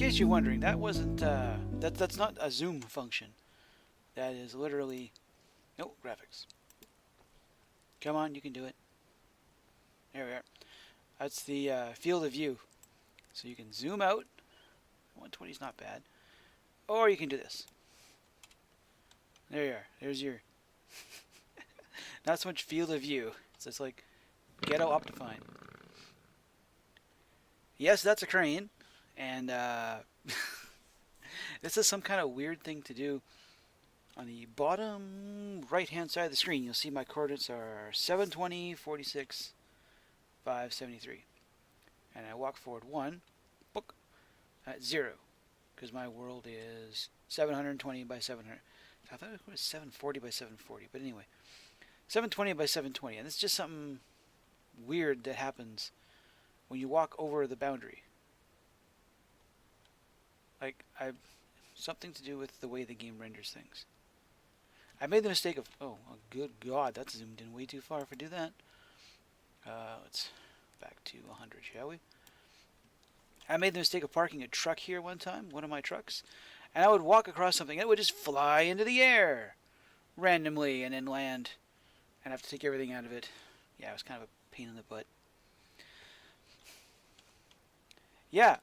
case you're wondering, that wasn't that's not a zoom function. That is literally graphics. Come on, you can do it. There we are. That's the field of view. So you can zoom out. 120 is not bad. Or you can do this. There you are. There's your not so much field of view. So it's like ghetto Optifine. Yes, that's a crane. And this is some kind of weird thing to do. On the bottom right-hand side of the screen, you'll see my coordinates are 720, 46, 573. And I walk forward 1, book, at 0. Because my world is 720 by 700. I thought it was 740 by 740, but anyway. 720 by 720, and it's just something weird that happens when you walk over the boundary. Like, something to do with the way the game renders things. I made the mistake of, oh, good God, that's zoomed in way too far if I do that. Let's back to 100, shall we? I made the mistake of parking a truck here one time, one of my trucks, and I would walk across something and it would just fly into the air randomly and then land, and I have to take everything out of it. Yeah, it was kind of a pain in the butt. Yeah,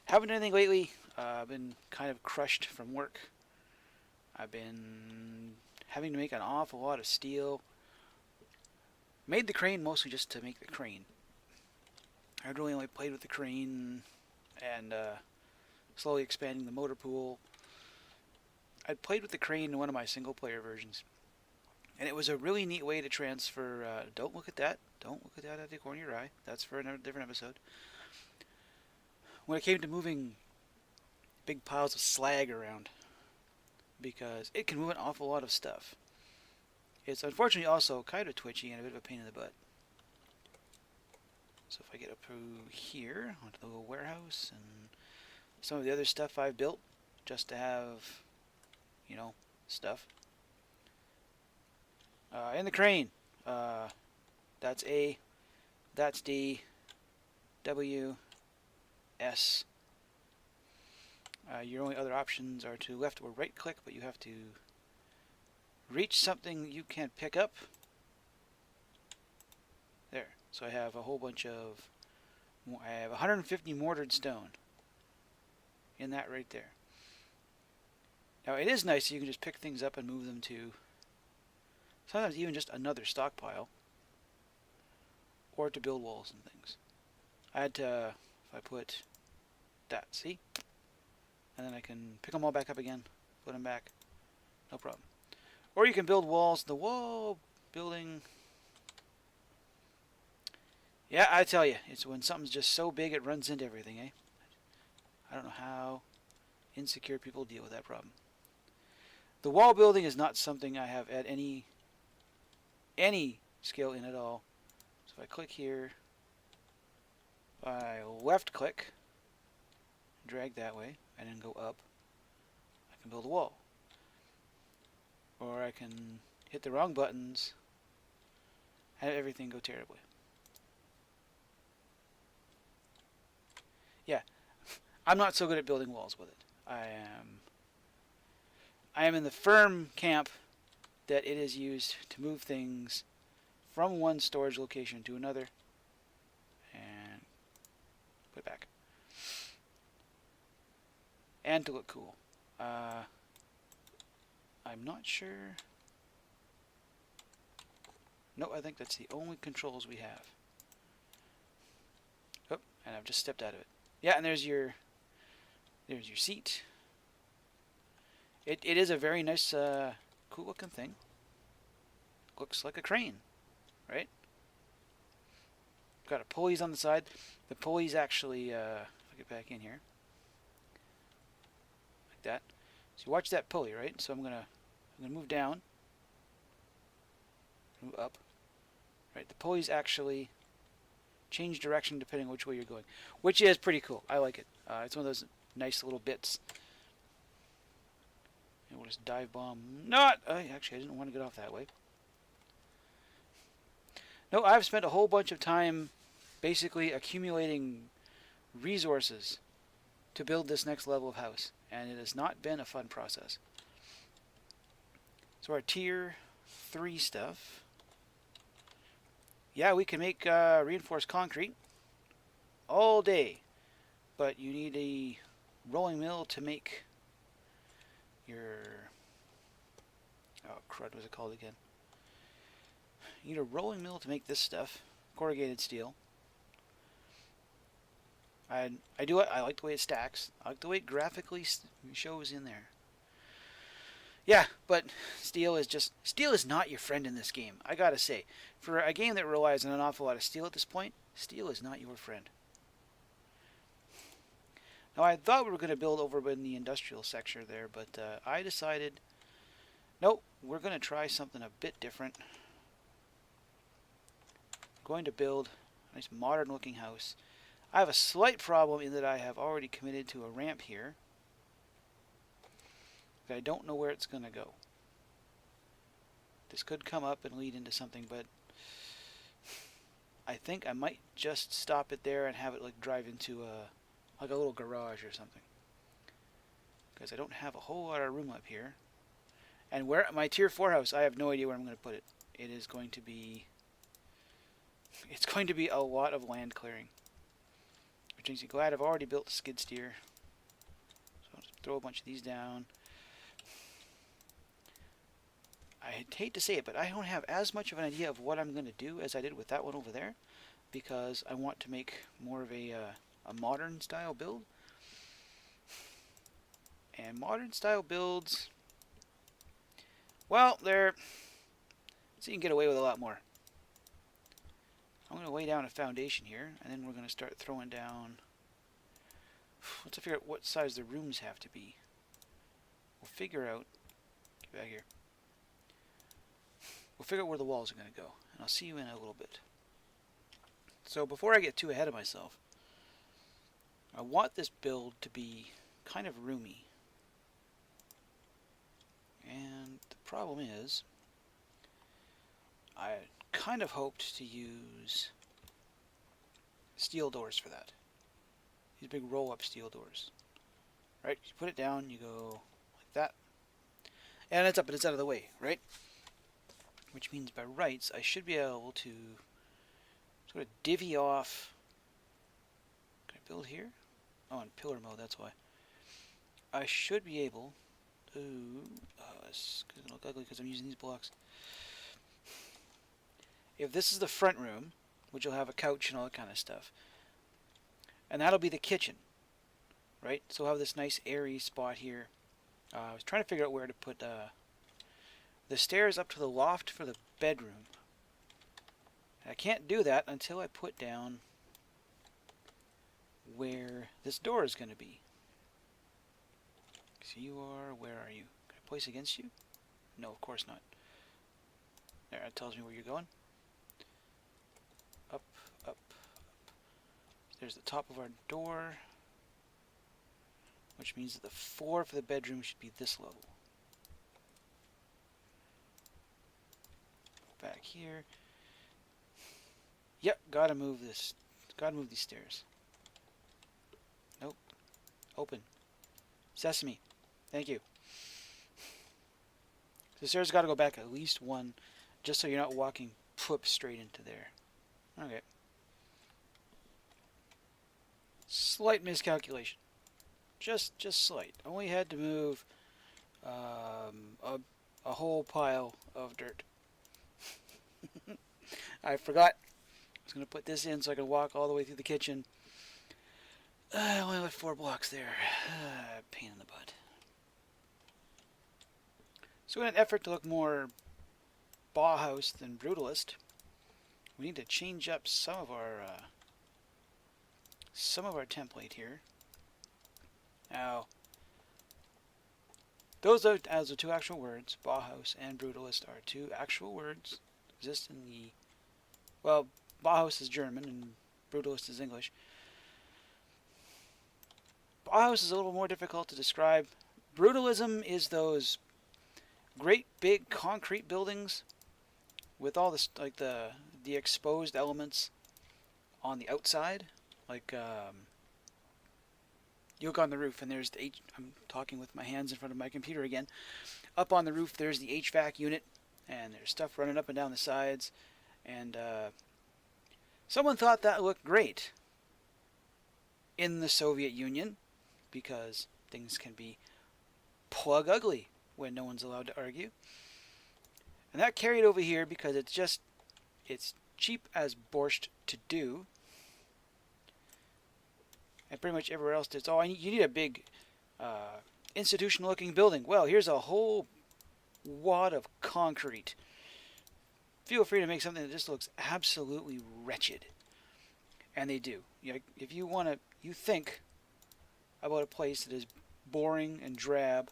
haven't done anything lately. I've been kind of crushed from work. I've been having to make an awful lot of steel. Made the crane mostly just to make the crane. I'd really only played with the crane and slowly expanding the motor pool. I'd played with the crane in one of my single player versions. And it was a really neat way to transfer, don't look at that. Don't look at that at the corner of your eye. That's for another different episode. When it came to moving big piles of slag around, because it can move an awful lot of stuff. It's unfortunately also kind of twitchy and a bit of a pain in the butt. So if I get up through here, onto the little warehouse and some of the other stuff I've built just to have, stuff. In the crane, that's A, that's D, W, S. Your only other options are to left or right click, but you have to reach something you can't pick up. There. So I have a whole bunch of, I have 150 mortared stone in that right there. Now it is nice that you can just pick things up and move them to sometimes even just another stockpile, or to build walls and things. I had to, if I put that, see? And then I can pick them all back up again, put them back, no problem. Or you can build walls. The wall building, yeah, I tell you, it's when something's just so big it runs into everything, eh? I don't know how insecure people deal with that problem. The wall building is not something I have at any skill in at all. So if I click here, if I left click, drag that way, and then go up, I can build a wall. Or I can hit the wrong buttons and have everything go terribly. Yeah, I'm not so good at building walls with it. I am in the firm camp that it is used to move things from one storage location to another and put it back. And to look cool. I'm not sure. No, I think that's the only controls we have. Oh, and I've just stepped out of it. Yeah, and there's your seat. It is a very nice, cool looking thing. Looks like a crane, right? Got a pulleys on the side. The pulleys actually, if I get back in here, like that. So you watch that pulley, right? So I'm gonna move down, move up. Right, the pulleys actually change direction depending on which way you're going, which is pretty cool. I like it. It's one of those nice little bits. And we'll just dive bomb. Not! Actually, I didn't want to get off that way. No, I've spent a whole bunch of time basically accumulating resources to build this next level of house, and it has not been a fun process. So our tier 3 stuff. Yeah, we can make reinforced concrete all day, but you need a rolling mill to make your... oh, crud, what's it called again? You need a rolling mill to make this stuff, corrugated steel. I do it. I like the way it stacks. I like the way it graphically shows in there. Yeah, but steel is not your friend in this game. I gotta say, for a game that relies on an awful lot of steel at this point, steel is not your friend. Now I thought we were going to build over in the industrial sector there, but I decided, nope, we're going to try something a bit different. I'm going to build a nice modern looking house. I have a slight problem in that I have already committed to a ramp here. I don't know where it's going to go. This could come up and lead into something, but I think I might just stop it there and have it like drive into like a little garage or something. Because I don't have a whole lot of room up here. And where my tier 4 house, I have no idea where I'm going to put it. It is going to be... it's going to be a lot of land clearing. Which makes me glad I've already built a skid steer. So I'll just throw a bunch of these down. I hate to say it, but I don't have as much of an idea of what I'm going to do as I did with that one over there, because I want to make more of a modern style build. And modern style builds, well, they're... so you can get away with a lot more. I'm going to lay down a foundation here, and then we're going to start throwing down... let's figure out what size the rooms have to be. We'll figure out... get back here. We'll figure out where the walls are going to go, and I'll see you in a little bit. So before I get too ahead of myself, I want this build to be kind of roomy. And the problem is, I kind of hoped to use steel doors for that. These big roll-up steel doors. Right? You put it down, you go like that, and it's up and it's out of the way, right? Which means by rights, I should be able to sort of divvy off. Can I build here? Oh, in pillar mode, that's why. I should be able to... it's going to look ugly because I'm using these blocks. If this is the front room, which will have a couch and all that kind of stuff, and that'll be the kitchen, right? So I'll have this nice airy spot here. I was trying to figure out where to put... the stairs up to the loft for the bedroom. I can't do that until I put down where this door is going to be. So you are, where are you? Can I place against you? No, of course not. There, it tells me where you're going. Up, up, up. There's the top of our door, which means that the floor for the bedroom should be this level. Back here. Yep, gotta move this. Gotta move these stairs. Nope. Open. Sesame. Thank you. The stairs gotta go back at least one, just so you're not walking whoop straight into there. Okay. Slight miscalculation. Just slight. Only had to move a whole pile of dirt. I forgot. I was going to put this in so I could walk all the way through the kitchen. I only left 4 blocks there. Pain in the butt. So in an effort to look more Bauhaus than Brutalist, we need to change up some of our template here. Now, those are, as the 2 actual words, Bauhaus and Brutalist, are 2 actual words. Exist in the... well, Bauhaus is German and Brutalist is English. Bauhaus is a little more difficult to describe. Brutalism is those great big concrete buildings with all this, like the exposed elements on the outside, like You look on the roof, and there's the I'm talking with my hands in front of my computer again. Up on the roof, there's the HVAC unit, and there's stuff running up and down the sides. And someone thought that looked great in the Soviet Union, because things can be plug ugly when no one's allowed to argue. And that carried over here because it's cheap as borscht to do. And pretty much everywhere else, it's you need a big institutional looking building. Well, here's a whole wad of concrete. Feel free to make something that just looks absolutely wretched. And they do. If you think about a place that is boring and drab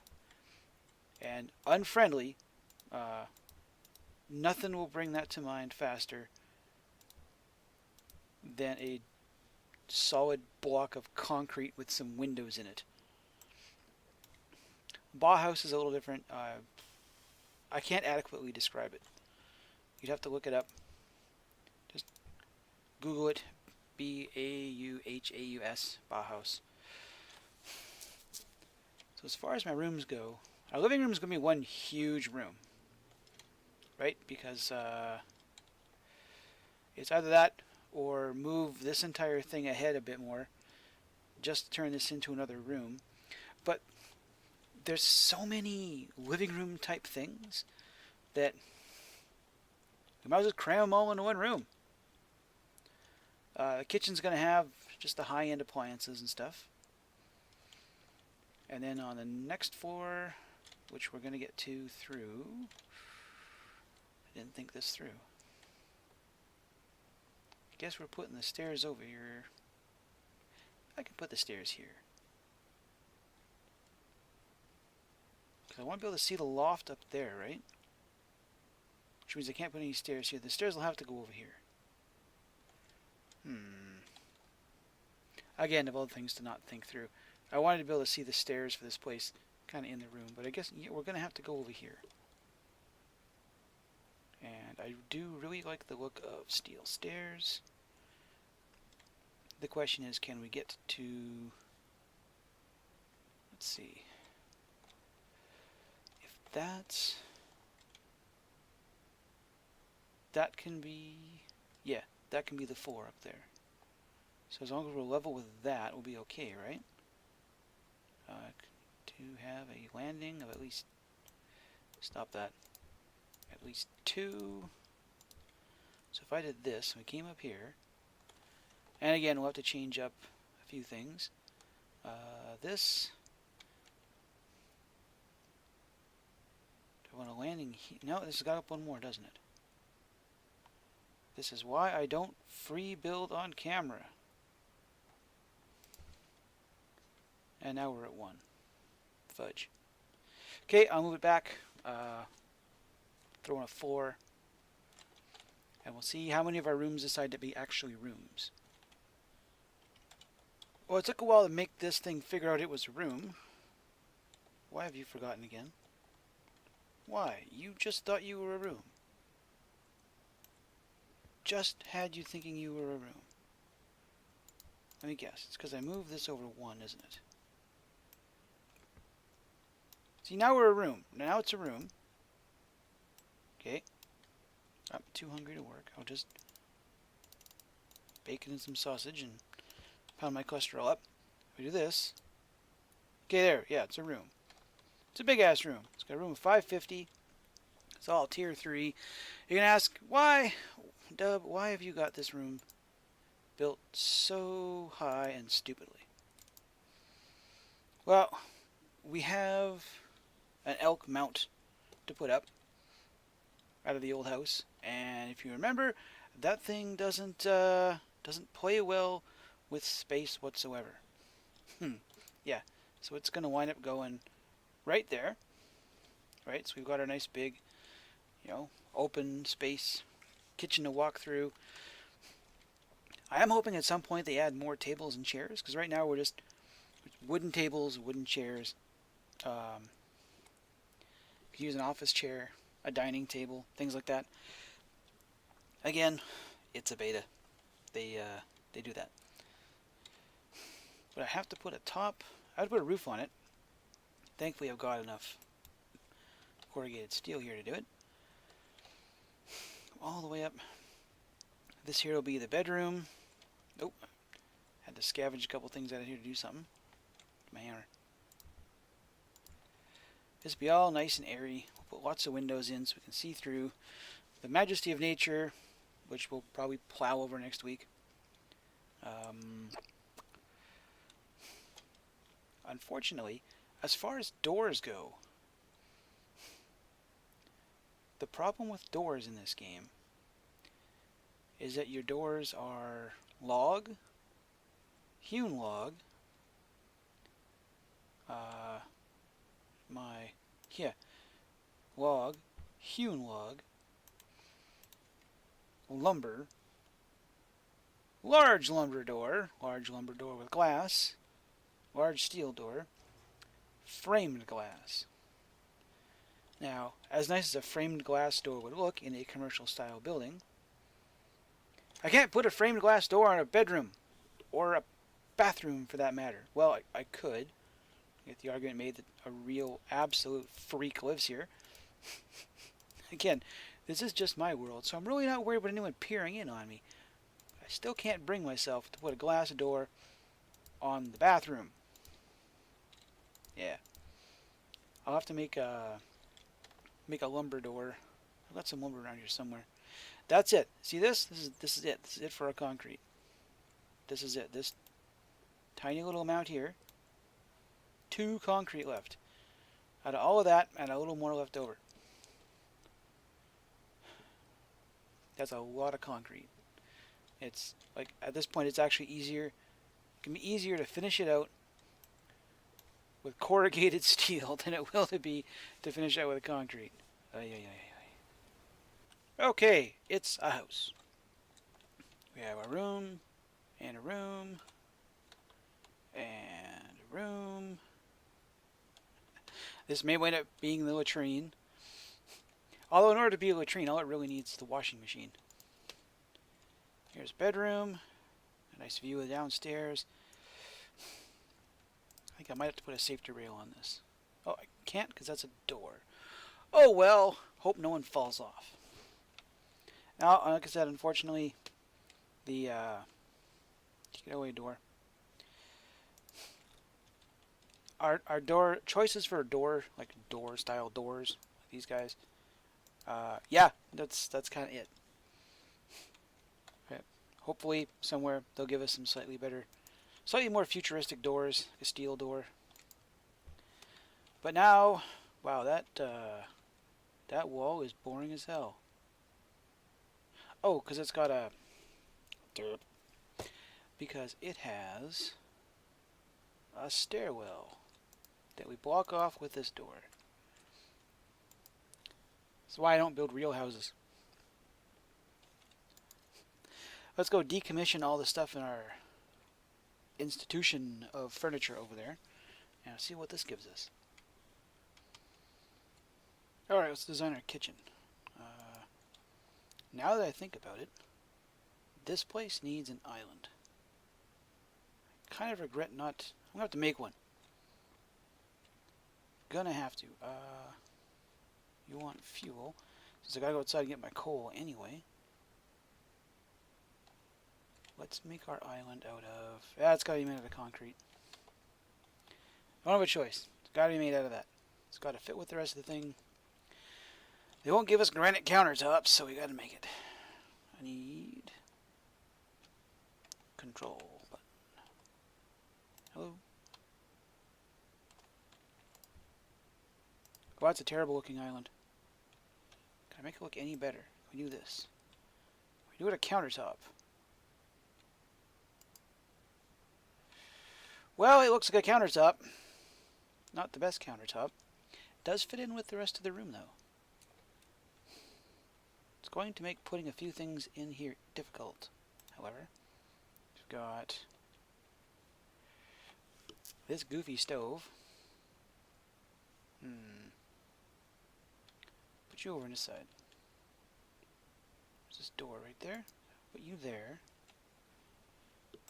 and unfriendly, nothing will bring that to mind faster than a solid block of concrete with some windows in it. Bauhaus is a little different. I can't adequately describe it. You'd have to look it up. Just Google it. Bauhaus. Bauhaus. So as far as my rooms go, our living room is going to be one huge room. Right? Because it's either that or move this entire thing ahead a bit more just to turn this into another room. But there's so many living room type things that we might as well just cram them all into one room. The kitchen's going to have just the high-end appliances and stuff. And then on the next floor, which we're going to get to through... I didn't think this through. I guess we're putting the stairs over here. I can put the stairs here. Because I want to be able to see the loft up there, right? Which means I can't put any stairs here. The stairs will have to go over here. Again, of all the things to not think through. I wanted to be able to see the stairs for this place kind of in the room. But I guess we're going to have to go over here. And I do really like the look of steel stairs. The question is, can we get to... Let's see. If that's... That can be... Yeah, that can be the floor up there. So as long as we're level with that, we'll be okay, right? To have a landing of at least... Stop that. At least 2. So if I did this, and we came up here, and again we'll have to change up a few things. This, do I want a landing here? No, this has got up one more, doesn't it? This is why I don't free build on camera. And now we're at 1. Fudge. Okay, I'll move it back. Throw in a 4. And we'll see how many of our rooms decide to be actually rooms. Well, it took a while to make this thing figure out it was a room. Why have you forgotten again? Why? You just thought you were a room. Just had you thinking you were a room. Let me guess. It's because I moved this over 1, isn't it? See, now we're a room. Now it's a room. Okay. I'm too hungry to work. I'll just bacon and some sausage and pound my cholesterol up. We do this. Okay, there. Yeah, it's a room. It's a big-ass room. It's got a room of 550. It's all tier 3. You're going to ask, why, Dub, why have you got this room built so high and stupidly? Well, we have an elk mount to put up out of the old house, and if you remember, that thing doesn't play well with space whatsoever. Yeah, so it's going to wind up going right there, right? So we've got our nice big, open space kitchen to walk through. I am hoping at some point they add more tables and chairs, because right now we're just wooden tables, wooden chairs. You can use an office chair, a dining table, things like that. Again, it's a beta. They do that. But I have to put a top. I have to put a roof on it. Thankfully, I've got enough corrugated steel here to do it. All the way up. This here will be the bedroom. Oh, had to scavenge a couple things out of here to do something. My hammer. This will be all nice and airy. We'll put lots of windows in so we can see through the majesty of nature, which we'll probably plow over next week. Unfortunately, as far as doors go, the problem with doors in this game is that your doors are log, hewn log, log, hewn log, lumber, large lumber door with glass, large steel door, framed glass. Now, as nice as a framed glass door would look in a commercial style building, I can't put a framed glass door on a bedroom, or a bathroom for that matter. Well, I could. Get the argument made that a real absolute freak lives here. Again, this is just my world, so I'm really not worried about anyone peering in on me. I still can't bring myself to put a glass door on the bathroom. Yeah. I'll have to make a lumber door. I've got some lumber around here somewhere. That's it. See this? This is it. This is it for our concrete. This is it. This tiny little amount here. 2 concrete left. Out of all of that, and a little more left over. That's a lot of concrete. It's like, at this point, it's actually easier. It can be easier to finish it out with corrugated steel than it will to be to finish out with concrete. Okay, it's a house. We have a room, and a room, and a room. This may wind up being the latrine. Although in order to be a latrine, all it really needs is the washing machine. Here's bedroom. A nice view of the downstairs. I think I might have to put a safety rail on this. Oh, I can't because that's a door. Oh well, hope no one falls off. Now, like I said, unfortunately, the get away door. Our door choices for a door, like door style doors, like these guys. Yeah, that's kind of it. Okay. Hopefully, somewhere they'll give us some slightly more futuristic doors, like a steel door. But now, wow, that wall is boring as hell. Oh, because it's got a because it has a stairwell that we block off with this door. That's why I don't build real houses. Let's go decommission all the stuff in our institution of furniture over there and see what this gives us. Alright, let's design our kitchen. Now that I think about it, this place needs an island. I kind of regret not... I'm going to have to make one. Gonna have to. You want fuel. Since I gotta go outside and get my coal anyway. Let's make our island out of... Yeah, it's gotta be made out of concrete. I don't have a choice. It's gotta be made out of that. It's gotta fit with the rest of the thing. They won't give us granite countertops, so we gotta make it. I need... control button. Hello? Oh, that's a terrible looking island. Can I make it look any better? We do this. We do it a countertop. Well, it looks like a countertop. Not the best countertop. It does fit in with the rest of the room, though. It's going to make putting a few things in here difficult, however. We've got this goofy stove. Put you over on this side. There's this door right there. Put you there.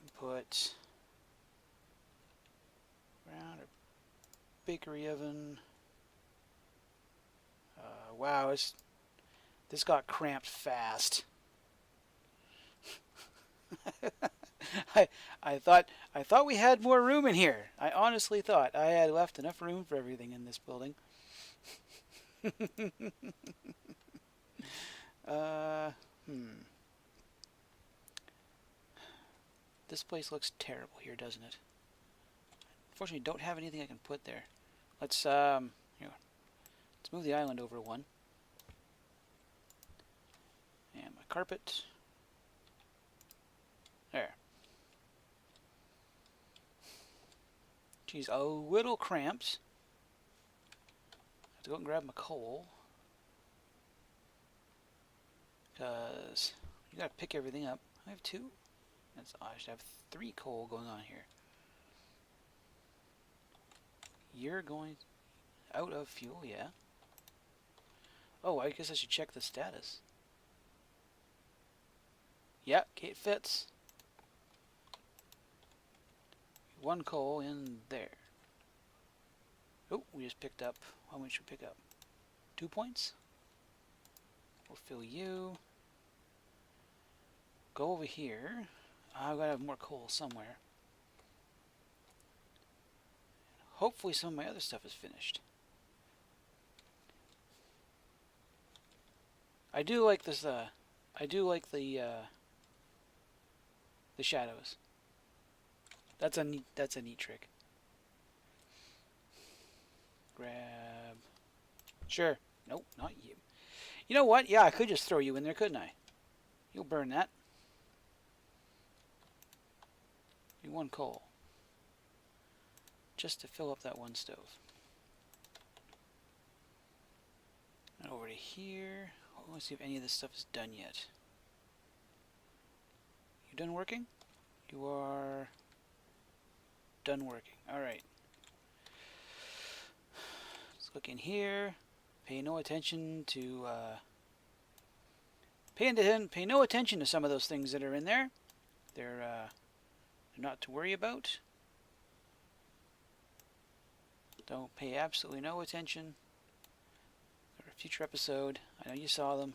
And put bakery oven. Wow, this got cramped fast. I thought we had more room in here. I honestly thought I had left enough room for everything in this building. uh, hmm. This place looks terrible here, doesn't it? Unfortunately, don't have anything I can put there. Let's here. Let's move the island over one. And my carpet. There. Geez, a little cramped. I have to go and grab my coal. Because you gotta pick everything up. I have 2. I should have 3 coal going on here. You're going out of fuel, yeah. Oh, I guess I should check the status. Yeah, it fits. 1 coal in there. Oh, we just picked up. How much should we pick up? 2 points. We'll fill you. Go over here. I've got to have more coal somewhere. Hopefully some of my other stuff is finished. I do like this, I do like the shadows. That's a neat trick. Grab. Sure. Nope, not you. You know what? Yeah, I could just throw you in there, couldn't I? You'll burn that. Do 1 coal. Just to fill up that 1 stove. And over to here. Let's see if any of this stuff is done yet. You done working? You are done working. Alright. Let's look in here. Pay no attention to pay no attention to some of those things that are in there. They're not to worry about. Don't pay absolutely no attention. For a future episode. I know you saw them,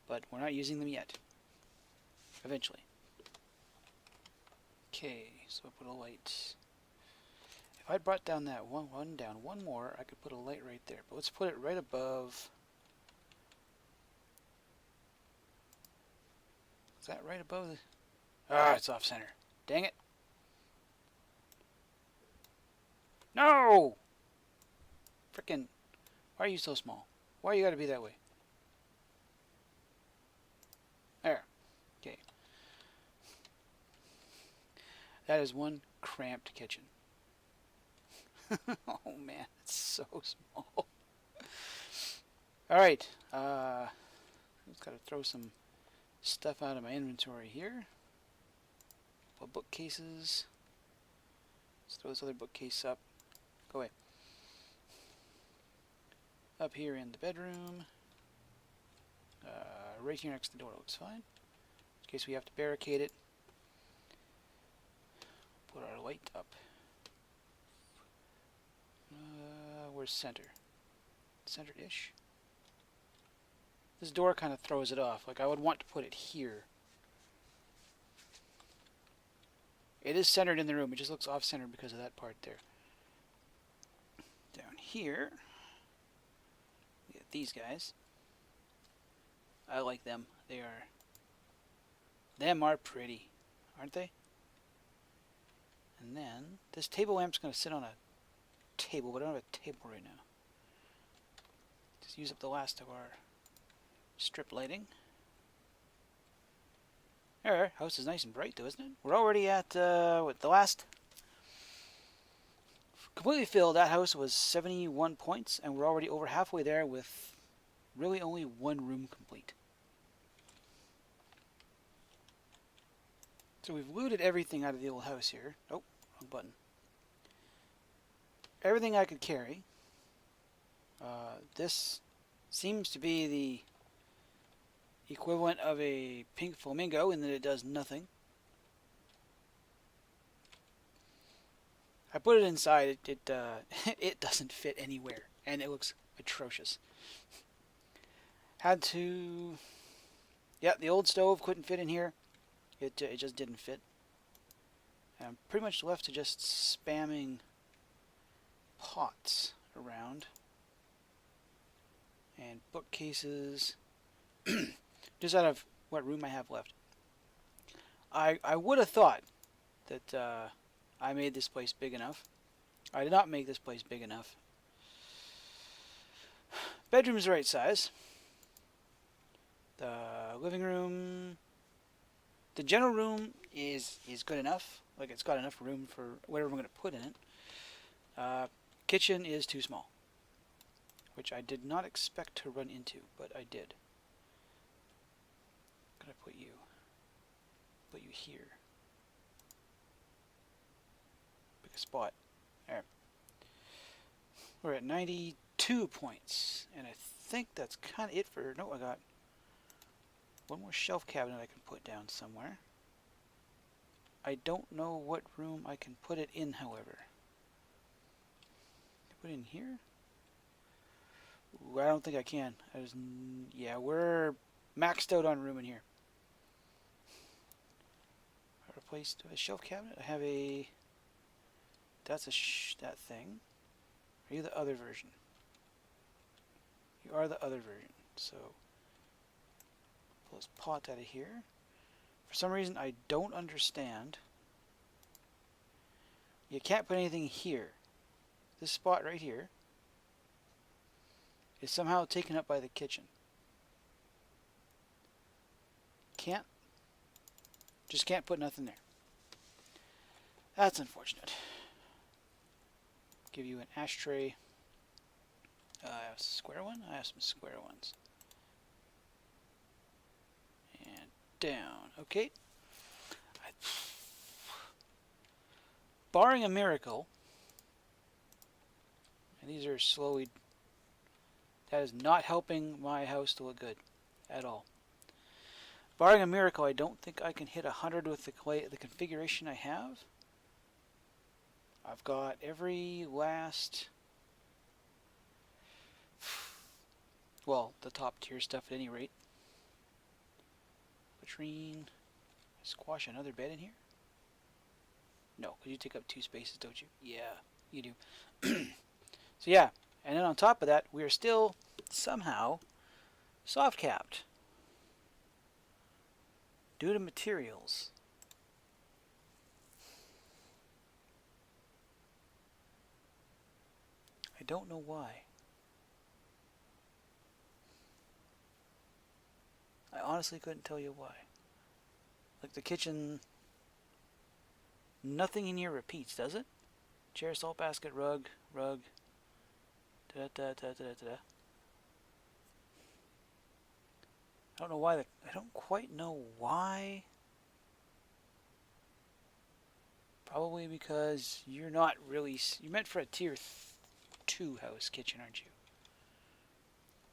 but we're not using them yet. Eventually. Okay, so I put a light. If I brought down that one down one more, I could put a light right there. But let's put it right above. Is that right above the... Ah, it's off center. Dang it. No! Frickin'. Why are you so small? Why you gotta be that way? There. Okay. That is one cramped kitchen. Oh man, it's so small. Alright. Just gotta throw some stuff out of my inventory here. Well, bookcases. Let's throw this other bookcase up. Go away. Up here in the bedroom. Right here next to the door looks fine. In case we have to barricade it. Put our light up. Where's center? Centered-ish. This door kind of throws it off. Like I would want to put it here. It is centered in the room. It just looks off-center because of that part there. Down here, we have these guys. I like them. Them are pretty, aren't they? And then this table lamp's going to sit on a table, but I don't have a table right now. Just use up the last of our strip lighting. Our house is nice and bright though, isn't it? We're already at, what, the last... Completely filled, that house was 71 points, and we're already over halfway there with really only 1 room complete. So we've looted everything out of the old house here. Oh, wrong button. Everything I could carry. This seems to be the equivalent of a pink flamingo in that it does nothing. I put it inside. It doesn't fit anywhere, and it looks atrocious. Had to. Yeah, the old stove couldn't fit in here. It just didn't fit. And I'm pretty much left to just spamming pots around and bookcases, just out of what room I have left. I would have thought that I made this place big enough. I did not make this place big enough. Bedroom's the right size. The living room, the general room is good enough. Like, it's got enough room for whatever I'm going to put in it. Kitchen is too small, which I did not expect to run into, but I did. I'm going to put you here. Pick a spot. There. We're at 92 points, and I think that's kind of it for... No, I got one more shelf cabinet I can put down somewhere. I don't know what room I can put it in, however. Can I put it in here? Ooh, I don't think I can. Yeah, we're maxed out on room in here. I replaced a shelf cabinet. I have a... That's that thing. Are you the other version? You are the other version. So, pull this pot out of here. For some reason, I don't understand. You can't put anything here. This spot right here is somehow taken up by the kitchen. Just can't put nothing there. That's unfortunate. Give you an ashtray. I have a square one? I have some square ones. And down. Okay. Barring a miracle, and these are slowly... That is not helping my house to look good at all. Barring a miracle, I don't think I can hit 100 with the configuration I have. I've got every last... Well, the top tier stuff at any rate. Latrine. Squash another bed in here? No, because you take up 2 spaces, don't you? Yeah, you do. So yeah, and then on top of that, we are still somehow soft capped due to materials. I don't know why. I honestly couldn't tell you why. Like the kitchen, nothing in here repeats, does it? Chair, salt basket, rug. Da-da-da-da-da-da. I don't know why. I don't quite know why. Probably because you're not really... You're meant for a tier 2 house kitchen, aren't you?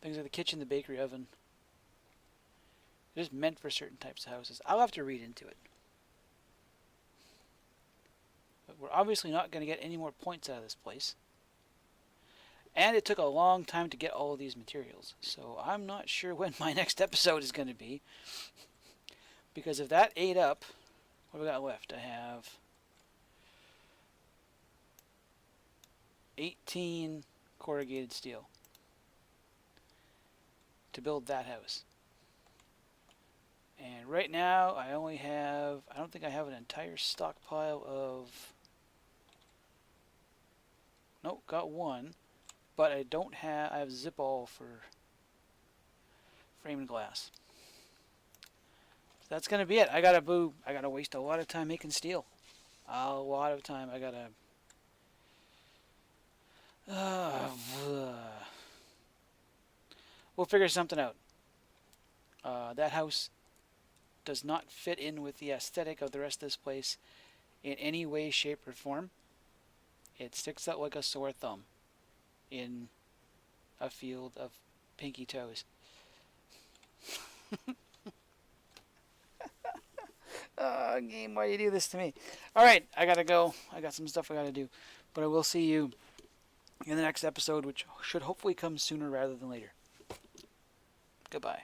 Things like the kitchen, the bakery oven. It is meant for certain types of houses. I'll have to read into it. But we're obviously not going to get any more points out of this place. And it took a long time to get all of these materials. So I'm not sure when my next episode is going to be. Because if that ate up... What have I got left? I have 18 corrugated steel to build that house. And right now I only have... I don't think I have an entire stockpile of... Nope, got one. But I don't have... I have zip-all for framed glass. So that's going to be it. I gotta waste a lot of time making steel. A lot of time. I gotta... We'll figure something out. That house does not fit in with the aesthetic of the rest of this place in any way, shape, or form. It sticks out like a sore thumb in a field of pinky toes. Oh, game, why do you do this to me? Alright, I gotta go. I got some stuff I gotta do. But I will see you in the next episode, which should hopefully come sooner rather than later. Goodbye.